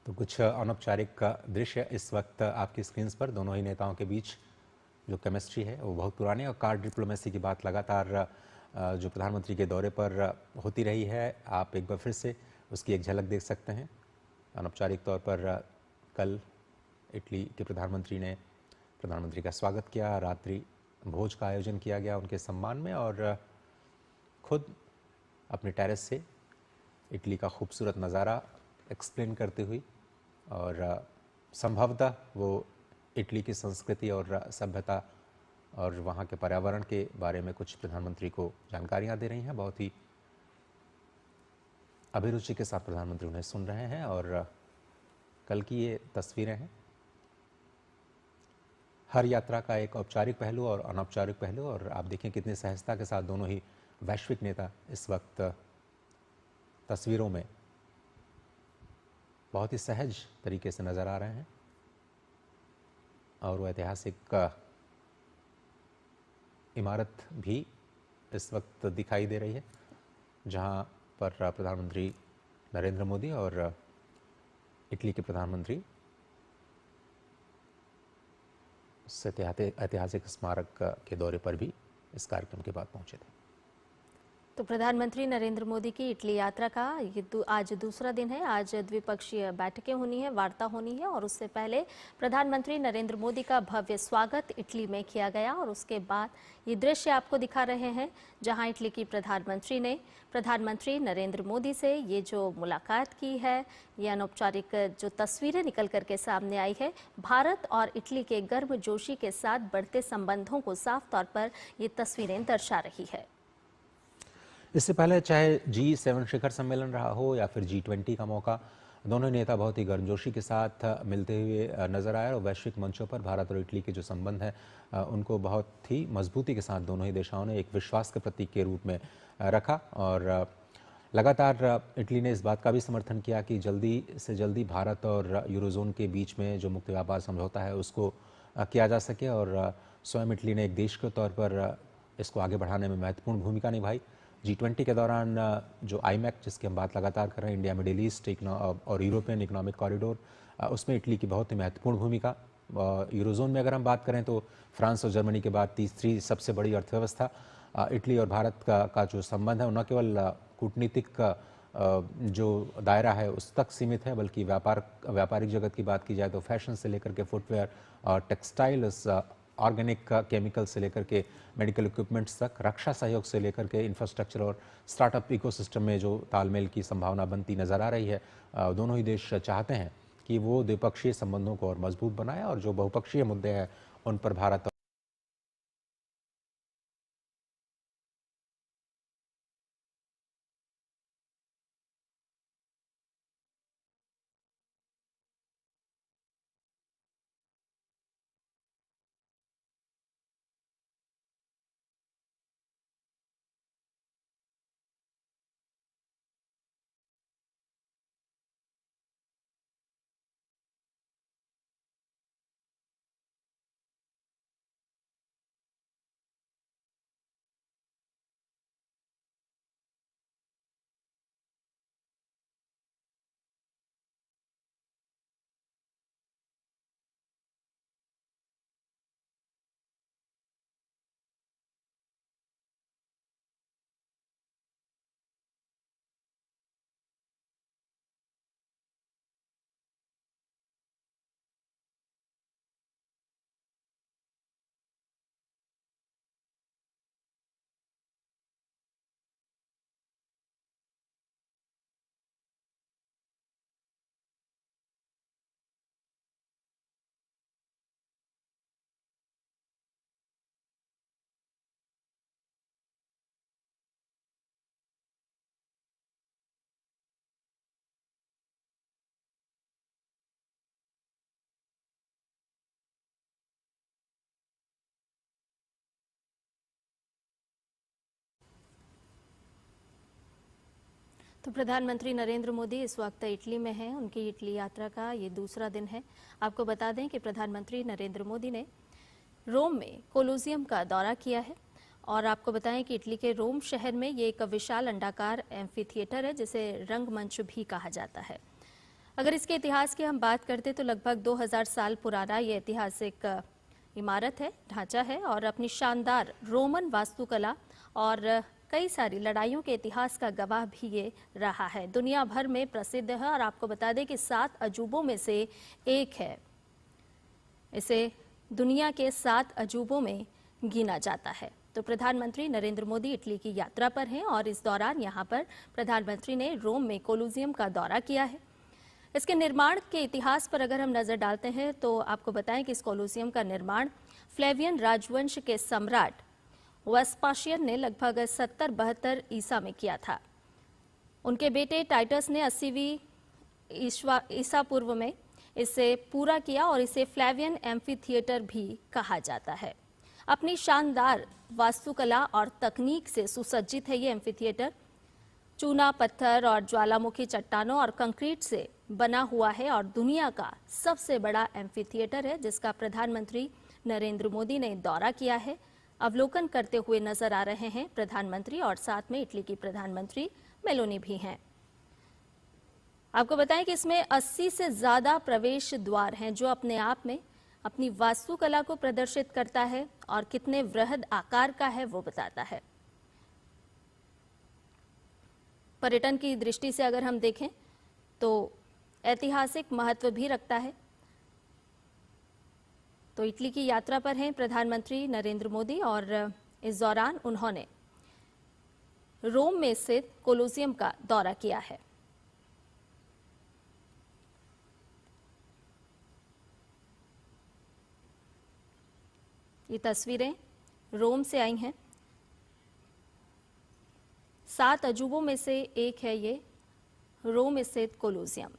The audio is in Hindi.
तो कुछ अनौपचारिक दृश्य इस वक्त आपकी स्क्रीन्स पर दोनों ही नेताओं के बीच जो केमिस्ट्री है वो बहुत पुरानी है और कार्ड डिप्लोमेसी की बात लगातार जो प्रधानमंत्री के दौरे पर होती रही है। आप एक बार फिर से उसकी एक झलक देख सकते हैं। अनौपचारिक तौर पर कल इटली के प्रधानमंत्री ने प्रधानमंत्री का स्वागत किया, रात्रि भोज का आयोजन किया गया उनके सम्मान में और खुद अपने टेरेस से इटली का खूबसूरत नज़ारा एक्सप्लेन करती हुई और संभवतः वो इटली की संस्कृति और सभ्यता और वहाँ के पर्यावरण के बारे में कुछ प्रधानमंत्री को जानकारियाँ दे रही हैं। बहुत ही अभिरुचि के साथ प्रधानमंत्री उन्हें सुन रहे हैं और कल की ये तस्वीरें हैं। हर यात्रा का एक औपचारिक पहलू और अनौपचारिक पहलू, और आप देखें कितनी सहजता के साथ दोनों ही वैश्विक नेता इस वक्त तस्वीरों में बहुत ही सहज तरीके से नज़र आ रहे हैं। और वो ऐतिहासिक इमारत भी इस वक्त दिखाई दे रही है जहां पर प्रधानमंत्री नरेंद्र मोदी और इटली के प्रधानमंत्री उस ऐतिहासिक स्मारक के दौरे पर भी इस कार्यक्रम के बाद पहुंचे थे। तो प्रधानमंत्री नरेंद्र मोदी की इटली यात्रा का ये आज दूसरा दिन है। आज द्विपक्षीय बैठकें होनी है, वार्ता होनी है और उससे पहले प्रधानमंत्री नरेंद्र मोदी का भव्य स्वागत इटली में किया गया और उसके बाद ये दृश्य आपको दिखा रहे हैं जहां इटली की प्रधानमंत्री ने प्रधानमंत्री नरेंद्र मोदी से ये जो मुलाकात की है, ये अनौपचारिक जो तस्वीरें निकल करके सामने आई है, भारत और इटली के गर्मजोशी के साथ बढ़ते संबंधों को साफ तौर पर ये तस्वीरें दर्शा रही है। इससे पहले चाहे G7 शिखर सम्मेलन रहा हो या फिर G20 का मौका, दोनों नेता बहुत ही गर्मजोशी के साथ मिलते हुए नजर आए और वैश्विक मंचों पर भारत और इटली के जो संबंध है उनको बहुत ही मजबूती के साथ दोनों ही देशों ने एक विश्वास के प्रतीक के रूप में रखा। और लगातार इटली ने इस बात का भी समर्थन किया कि जल्दी से जल्दी भारत और यूरोजोन के बीच में जो मुक्त व्यापार समझौता है उसको किया जा सके और स्वयं इटली ने एक देश के तौर पर इसको आगे बढ़ाने में महत्वपूर्ण भूमिका निभाई। G20 के दौरान जो आईमैक जिसकी हम बात लगातार कर रहे हैं, इंडिया मिडिल ईस्ट और यूरोपियन इकोनॉमिक कॉरिडोर, उसमें इटली की बहुत ही महत्वपूर्ण भूमिका। यूरोजोन में अगर हम बात करें तो फ्रांस और जर्मनी के बाद तीसरी सबसे बड़ी अर्थव्यवस्था इटली और भारत का जो संबंध है न केवल कूटनीतिक जो दायरा है उस तक सीमित है, बल्कि व्यापारिक जगत की बात की जाए तो फैशन से लेकर के फुटवेयर और टेक्सटाइल्स, ऑर्गेनिक केमिकल से लेकर के मेडिकल इक्विपमेंट्स तक, रक्षा सहयोग से लेकर के इंफ्रास्ट्रक्चर और स्टार्टअप इकोसिस्टम में जो तालमेल की संभावना बनती नज़र आ रही है। दोनों ही देश चाहते हैं कि वो द्विपक्षीय संबंधों को और मजबूत बनाए और जो बहुपक्षीय मुद्दे हैं उन पर भारत तो प्रधानमंत्री नरेंद्र मोदी इस वक्त इटली में हैं। उनकी इटली यात्रा का ये दूसरा दिन है। आपको बता दें कि प्रधानमंत्री नरेंद्र मोदी ने रोम में कोलोसियम का दौरा किया है और आपको बताएं कि इटली के रोम शहर में ये एक विशाल अंडाकार एम्फी थिएटर है जिसे रंगमंच भी कहा जाता है। अगर इसके इतिहास की हम बात करते तो लगभग 2000 साल पुराना ये ऐतिहासिक इमारत है, ढांचा है और अपनी शानदार रोमन वास्तुकला और कई सारी लड़ाइयों के इतिहास का गवाह भी ये रहा है। दुनिया भर में प्रसिद्ध है और आपको बता दें कि 7 अजूबों में से एक है। इसे दुनिया के 7 अजूबों में गिना जाता है। तो प्रधानमंत्री नरेंद्र मोदी इटली की यात्रा पर हैं और इस दौरान यहाँ पर प्रधानमंत्री ने रोम में कोलोसियम का दौरा किया है। इसके निर्माण के इतिहास पर अगर हम नजर डालते हैं तो आपको बताएं कि इस कोलोसियम का निर्माण फ्लेवियन राजवंश के सम्राट वेस्पाशियन ने लगभग 70-72 ईसा में किया था। उनके बेटे टाइटस ने 80वीं ईसा पूर्व में इसे पूरा किया और इसे फ्लेवियन एम्फी थिएटर भी कहा जाता है। अपनी शानदार वास्तुकला और तकनीक से सुसज्जित है ये एम्फी थिएटर। चूना, पत्थर और ज्वालामुखी चट्टानों और कंक्रीट से बना हुआ है और दुनिया का सबसे बड़ा एम्फी थिएटर है जिसका प्रधानमंत्री नरेंद्र मोदी ने दौरा किया है। अवलोकन करते हुए नजर आ रहे हैं प्रधानमंत्री और साथ में इटली की प्रधानमंत्री मेलोनी भी हैं। आपको बताएं कि इसमें 80 से ज्यादा प्रवेश द्वार हैं जो अपने आप में अपनी वास्तुकला को प्रदर्शित करता है और कितने वृहद आकार का है वो बताता है। पर्यटन की दृष्टि से अगर हम देखें तो ऐतिहासिक महत्व भी रखता है। तो इटली की यात्रा पर हैं प्रधानमंत्री नरेंद्र मोदी और इस दौरान उन्होंने रोम में स्थित कोलोसियम का दौरा किया है। ये तस्वीरें रोम से आई हैं। 7 अजूबों में से एक है ये रोम स्थित कोलोसियम।